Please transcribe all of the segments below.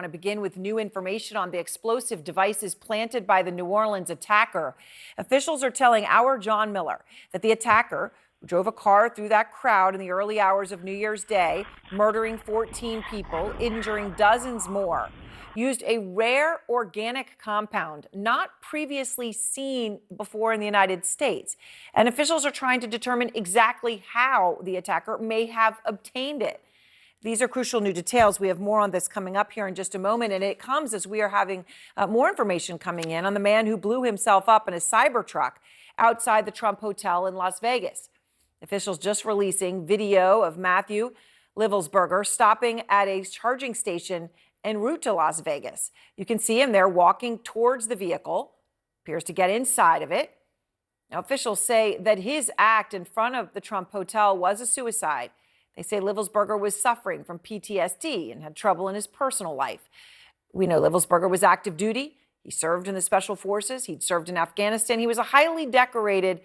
to begin with new information on the explosive devices planted by the New Orleans attacker. Officials are telling our John Miller that the attacker, who drove a car through that crowd in the early hours of New Year's Day, murdering 14 people, injuring dozens more, used a rare organic compound not previously seen before in the United States. And officials are trying to determine exactly how the attacker may have obtained it. These are crucial new details. We have more on this coming up here in just a moment, and it comes as we are having more information coming in on the man who blew himself up in a Cybertruck outside the Trump Hotel in Las Vegas. Officials just releasing video of Matthew Livelsberger stopping at a charging station en route to Las Vegas. You can see him there walking towards the vehicle, appears to get inside of it. Now, officials say that his act in front of the Trump Hotel was a suicide. They say Livelsberger was suffering from PTSD and had trouble in his personal life. We know Livelsberger was active duty. He served in the special forces. He'd served in Afghanistan. He was a highly decorated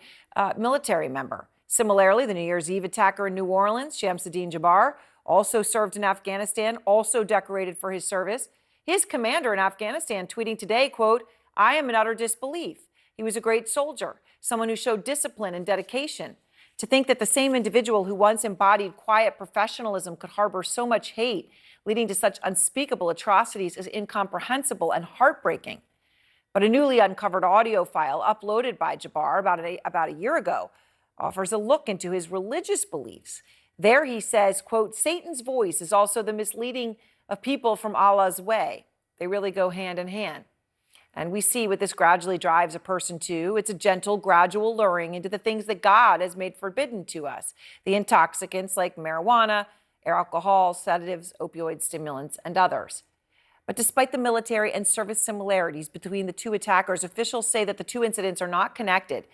military member. Similarly, the New Year's Eve attacker in New Orleans, Shamsuddin Jabbar, also served in Afghanistan, also decorated for his service. His commander in Afghanistan tweeting today, quote, "I am in utter disbelief. He was a great soldier, someone who showed discipline and dedication. To think that the same individual who once embodied quiet professionalism could harbor so much hate, leading to such unspeakable atrocities, is incomprehensible and heartbreaking." But a newly uncovered audio file uploaded by Jabbar about a year ago offers a look into his religious beliefs. There he says, quote, "Satan's voice is also the misleading of people from Allah's way. They really go hand in hand." And we see what this gradually drives a person to. It's a gentle, gradual luring into the things that God has made forbidden to us. The intoxicants like marijuana, alcohol, sedatives, opioid stimulants, and others. But despite the military and service similarities between the two attackers, officials say that the two incidents are not connected.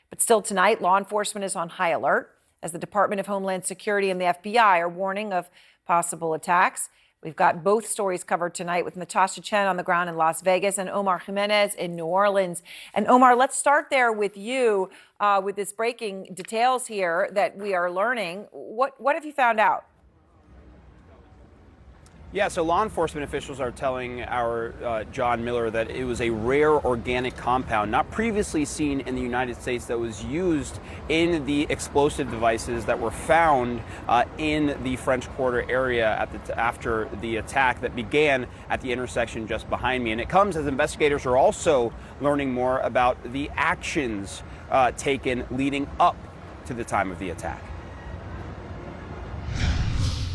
But still tonight, law enforcement is on high alert as the Department of Homeland Security and the FBI are warning of possible attacks. We've got both stories covered tonight with Natasha Chen on the ground in Las Vegas and Omar Jimenez in New Orleans. And Omar, let's start there with you with this breaking details here that we are learning. What have you found out? Yeah, so law enforcement officials are telling our John Miller that it was a rare organic compound not previously seen in the United States that was used in the explosive devices that were found in the French Quarter area after the attack that began at the intersection just behind me. And it comes as investigators are also learning more about the actions taken leading up to the time of the attack.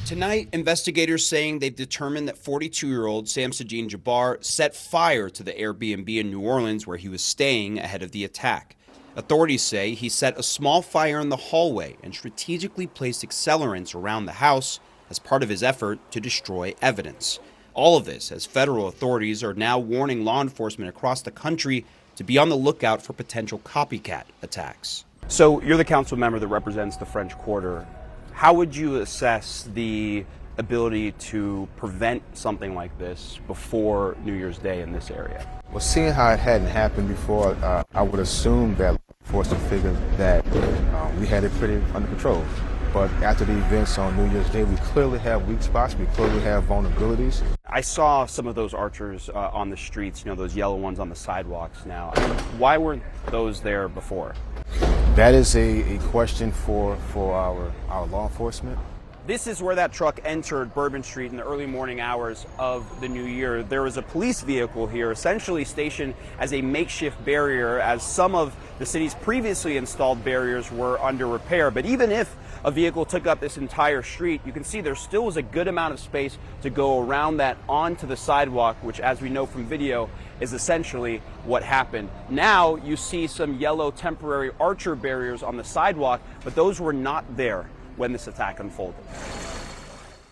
Tonight, investigators saying they've determined that 42-year-old Shamsuddin Jabbar set fire to the Airbnb in New Orleans where he was staying ahead of the attack. Authorities say he set a small fire in the hallway and strategically placed accelerants around the house as part of his effort to destroy evidence. All of this as federal authorities are now warning law enforcement across the country to be on the lookout for potential copycat attacks. So you're the council member that represents the French Quarter. How would you assess the ability to prevent something like this before New Year's Day in this area? Well, seeing how it hadn't happened before, I would assume that enforcement figured that we had it pretty under control. But after the events on New Year's Day, we clearly have weak spots. We clearly have vulnerabilities. I saw some of those archers on the streets, those yellow ones on the sidewalks now. Why weren't those there before? That is a question for our law enforcement. This is where that truck entered Bourbon Street in the early morning hours of the new year. There was a police vehicle here essentially stationed as a makeshift barrier as some of the city's previously installed barriers were under repair. But even if a vehicle took up this entire street, you can see there still was a good amount of space to go around that onto the sidewalk, which, as we know from video, is essentially what happened. Now you see some yellow temporary archer barriers on the sidewalk, but those were not there when this attack unfolded.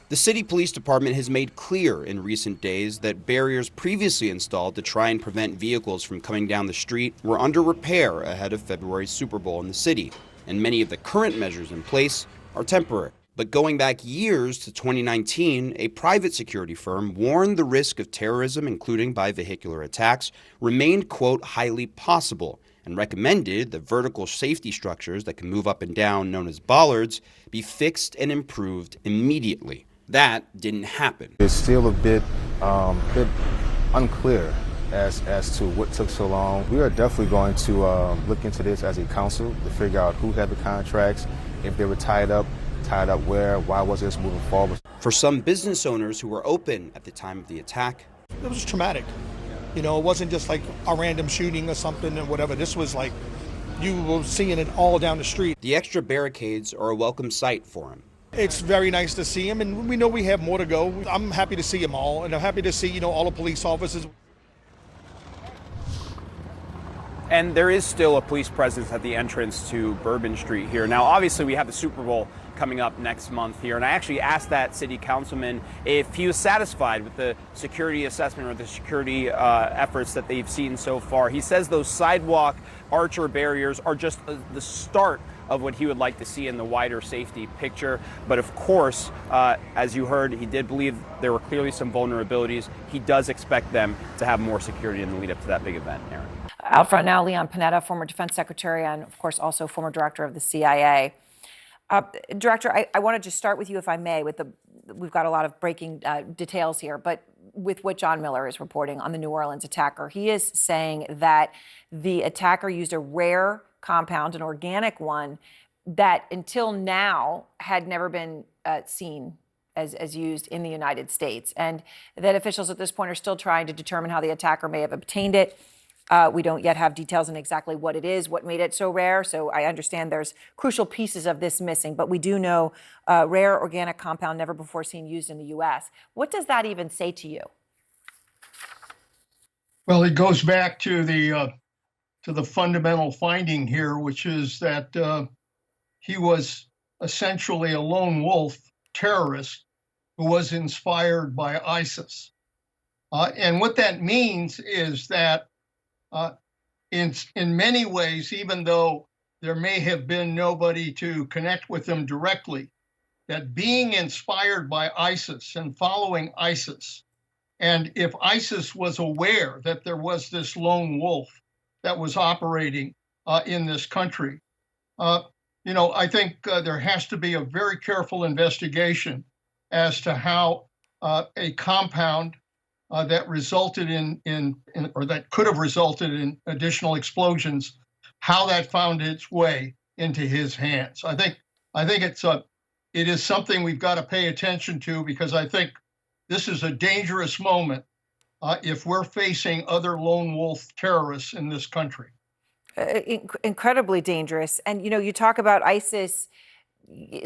The city police department has made clear in recent days that barriers previously installed to try and prevent vehicles from coming down the street were under repair ahead of February's Super Bowl in the city, and many of the current measures in place are temporary. But going back years to 2019, a private security firm warned the risk of terrorism, including by vehicular attacks, remained, quote, highly possible, and recommended the vertical safety structures that can move up and down, known as bollards, be fixed and improved immediately. That didn't happen. It's still a bit unclear as to what took so long. We are definitely going to look into this as a council to figure out who had the contracts, if they were tied up where, why was this moving forward. For some business owners who were open at the time of the attack, it was traumatic. You know, it wasn't just like a random shooting or something or whatever. This was like, you were seeing it all down the street. the extra barricades are a welcome sight for him. It's very nice to see him, and we know we have more to go. I'm happy to see them all, and I'm happy to see, all the police officers. And there is still a police presence at the entrance to Bourbon Street here. Now, obviously, we have the Super Bowl coming up next month here, and I actually asked that city councilman if he was satisfied with the security assessment or the security efforts that they've seen so far. He says those sidewalk archer barriers are just the start of what he would like to see in the wider safety picture. But of course, as you heard, he did believe there were clearly some vulnerabilities. He does expect them to have more security in the lead up to that big event, Erin. Out front now, Leon Panetta, former defense secretary and, of course, also former director of the CIA. Director, I wanted to start with you, if I may, we've got a lot of breaking details here, but with what John Miller is reporting on the New Orleans attacker. He is saying that the attacker used a rare compound, an organic one, that until now had never been seen as used in the United States, and that officials at this point are still trying to determine how the attacker may have obtained it. We don't yet have details on exactly what it is, what made it so rare. So I understand there's crucial pieces of this missing, but we do know rare organic compound never before seen used in the U.S. What does that even say to you? Well, it goes back to the fundamental finding here, which is that he was essentially a lone wolf terrorist who was inspired by ISIS. And what that means is that in many ways, even though there may have been nobody to connect with them directly, that being inspired by ISIS and following ISIS, and if ISIS was aware that there was this lone wolf that was operating in this country, I think there has to be a very careful investigation as to how a compound that resulted in or that could have resulted in additional explosions, how that found its way into his hands. I think it is something we've got to pay attention to, because I think this is a dangerous moment if we're facing other lone wolf terrorists in this country. Incredibly dangerous. And, you talk about ISIS.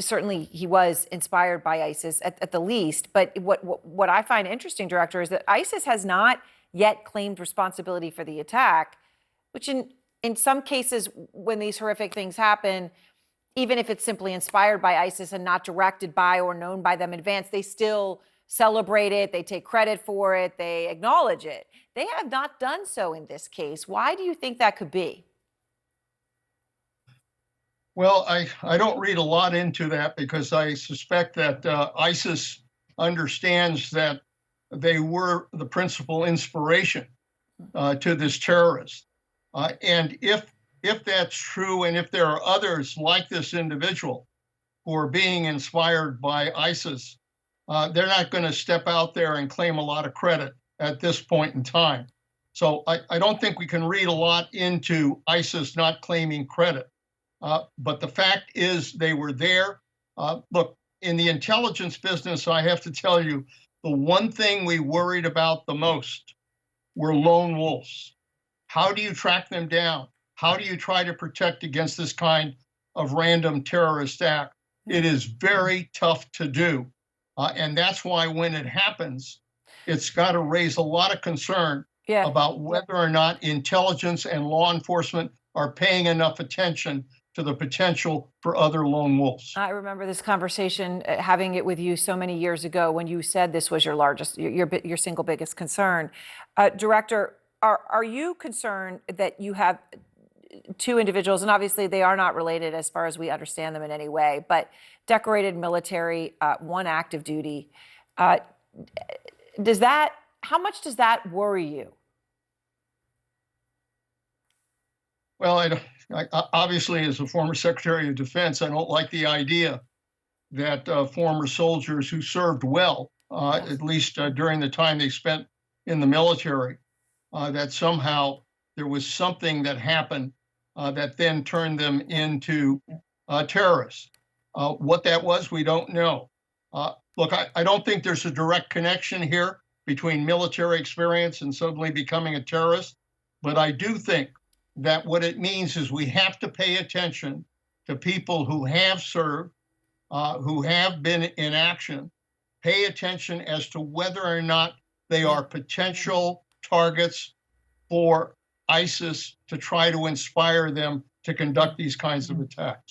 Certainly he was inspired by ISIS at the least. But what I find interesting, Director, is that ISIS has not yet claimed responsibility for the attack, which in some cases, when these horrific things happen, even if it's simply inspired by ISIS and not directed by or known by them in advance, they still celebrate it, they take credit for it, they acknowledge it. They have not done so in this case. Why do you think that could be? Well, I don't read a lot into that, because I suspect that ISIS understands that they were the principal inspiration to this terrorist. And if that's true, and if there are others like this individual who are being inspired by ISIS, they're not going to step out there and claim a lot of credit at this point in time. So I don't think we can read a lot into ISIS not claiming credit. But the fact is they were there. Look, in the intelligence business, I have to tell you, the one thing we worried about the most were lone wolves. How do you track them down? How do you try to protect against this kind of random terrorist act? It is very tough to do. And that's why when it happens, it's got to raise a lot of concern about whether or not intelligence and law enforcement are paying enough attention to the potential for other lone wolves. I remember this conversation, having it with you so many years ago, when you said this was your largest, your single biggest concern. Director, are you concerned that you have two individuals, and obviously they are not related as far as we understand them in any way, but decorated military, one active duty. How much does that worry you? Well, I obviously, as a former Secretary of Defense, I don't like the idea that former soldiers who served well, at least during the time they spent in the military, that somehow there was something that happened that then turned them into terrorists. What that was, we don't know. Look, I don't think there's a direct connection here between military experience and suddenly becoming a terrorist, but I do think that what it means is we have to pay attention to people who have served, who have been in action, pay attention as to whether or not they are potential targets for ISIS to try to inspire them to conduct these kinds of attacks.